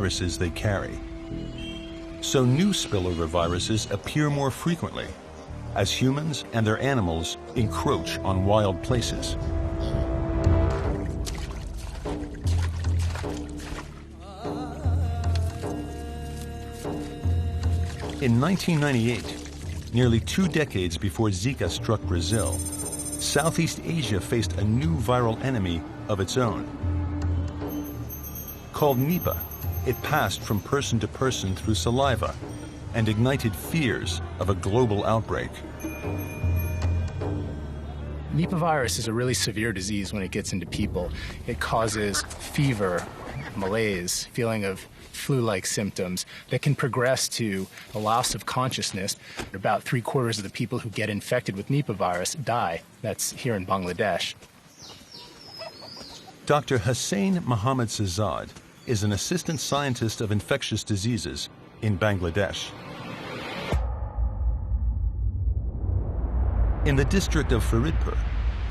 viruses they carry. So new spillover viruses appear more frequently as humans and their animals encroach on wild places. In 1998, nearly 2 decades before Zika struck Brazil, Southeast Asia faced a new viral enemy of its own. Called Nipah, it passed from person to person through saliva and ignited fears of a global outbreak. Nipah virus is a really severe disease when it gets into people. It causes fever, malaise, feeling of flu-like symptoms that can progress to a loss of consciousness. About 3/4 of the people who get infected with Nipah virus die. That's here in Bangladesh. Dr. Hussain Mohammed Sazad is an assistant scientist of infectious diseases in Bangladesh. In the district of Faridpur,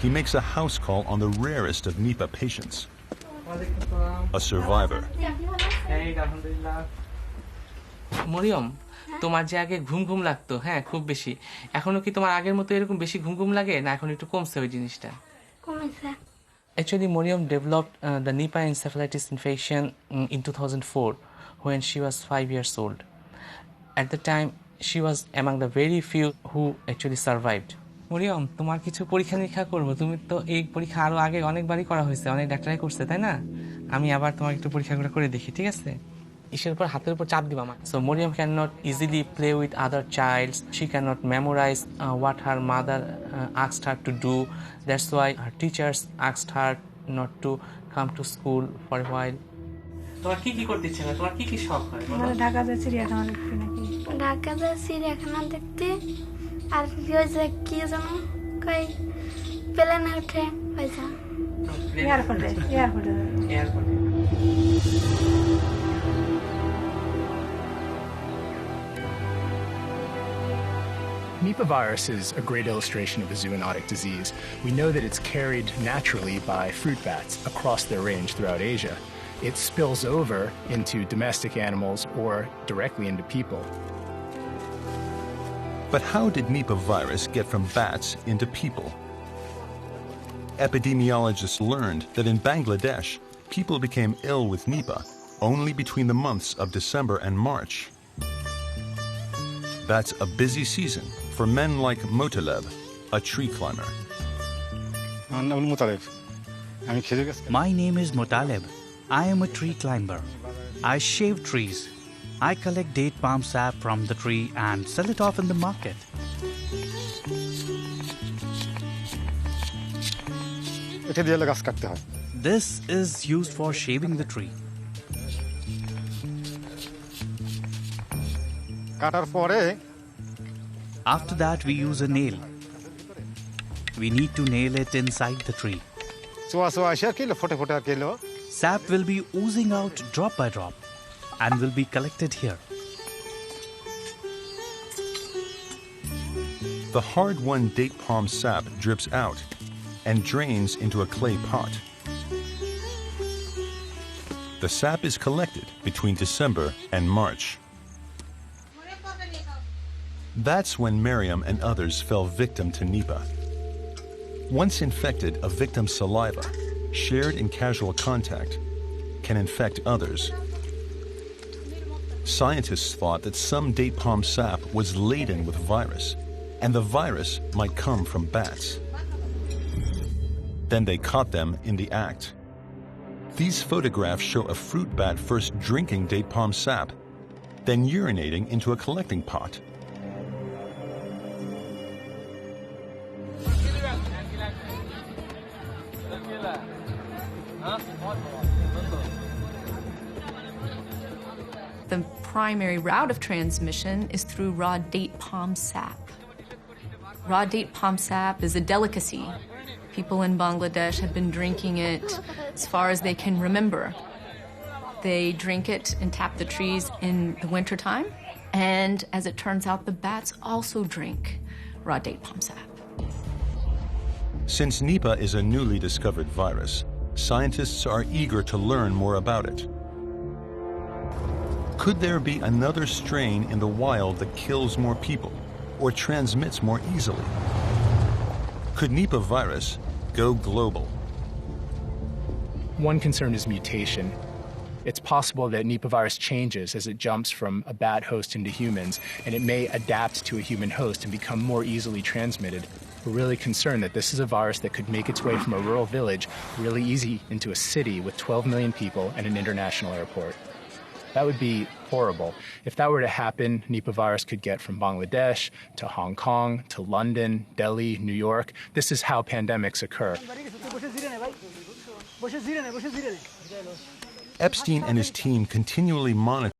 he makes a house call on the rarest of Nipah patients, a survivor. Mariam, তোমার যে আগে ঘুম ঘুম লাগতো, হ্যাঁ খুব বেশি, এখনো কি তোমার আগের মতো এরকম বেশি ঘুম ঘুম লাগে না এখন একটু কমছে ওই জিনিসটা? কমেছে। Actually, Moriam developed the Nipah encephalitis infection in 2004 when she was 5 years old. At the time, she was among the very few who actually survived. Mariam, তোমার কিছু পরীক্ষা নিরীক্ষা করবো। তুমি তো এই পরীক্ষা আরো আগে অনেকবারই করা হয়েছে, অনেক ডাক্তারই করছে, তাই না? আমি আবার তোমাকে একটু পরীক্ষাগুলো করে দেখি, ঠিক আছে? ইসের উপর হাতের উপর চাপ দিবা মা। So Moriam cannot easily play with other childs. She cannot memorize what her mother asked her to do. That's why her teachers asked her not to come to school for a while. তোমার কি কি করতে ইচ্ছে হয়? তোমার কি কি শখ হয়? আমার ঢাকা যায় চিড়িয়াখানা দেখতে নাকি? ঢাকা যায় চিড়িয়াখানা দেখতে আর কি জানো কই প্লেনে উঠে পয়সা এয়ারপোর্টে Nipah virus is a great illustration of a zoonotic disease. We know that it's carried naturally by fruit bats across their range throughout Asia. It spills over into domestic animals or directly into people. But how did Nipah virus get from bats into people? Epidemiologists learned that in Bangladesh, people became ill with Nipah only between the months of December and March. That's a busy season for men like Motaleb, a tree climber. My name is Motaleb. I am a tree climber. I shave trees. I collect date palm sap from the tree and sell it off in the market. This is used for shaving the tree. After that, we use a nail. We need to nail it inside the tree. Sap will be oozing out drop by drop and will be collected here. The hard-won date palm sap drips out and drains into a clay pot. The sap is collected between December and March. That's when Miriam and others fell victim to Nipah. Once infected, a victim's saliva, shared in casual contact, can infect others. Scientists thought that some date palm sap was laden with virus, and the virus might come from bats. Then they caught them in the act. These photographs show a fruit bat first drinking date palm sap, then urinating into a collecting pot. The primary route of transmission is through raw date palm sap. Raw date palm sap is a delicacy. People in Bangladesh have been drinking it as far as they can remember. They drink it and tap the trees in the wintertime. And as it turns out, the bats also drink raw date palm sap. Since Nipah is a newly discovered virus, scientists are eager to learn more about it. Could there be another strain in the wild that kills more people or transmits more easily? Could Nipah virus go global? One concern is mutation. It's possible that Nipah virus changes as it jumps from a bat host into humans, and it may adapt to a human host and become more easily transmitted. We're really concerned that this is a virus that could make its way from a rural village really easy into a city with 12 million people and an international airport. That would be horrible. If that were to happen, Nipah virus could get from Bangladesh to Hong Kong to London, Delhi, New York. This is how pandemics occur. Epstein and his team continually monitor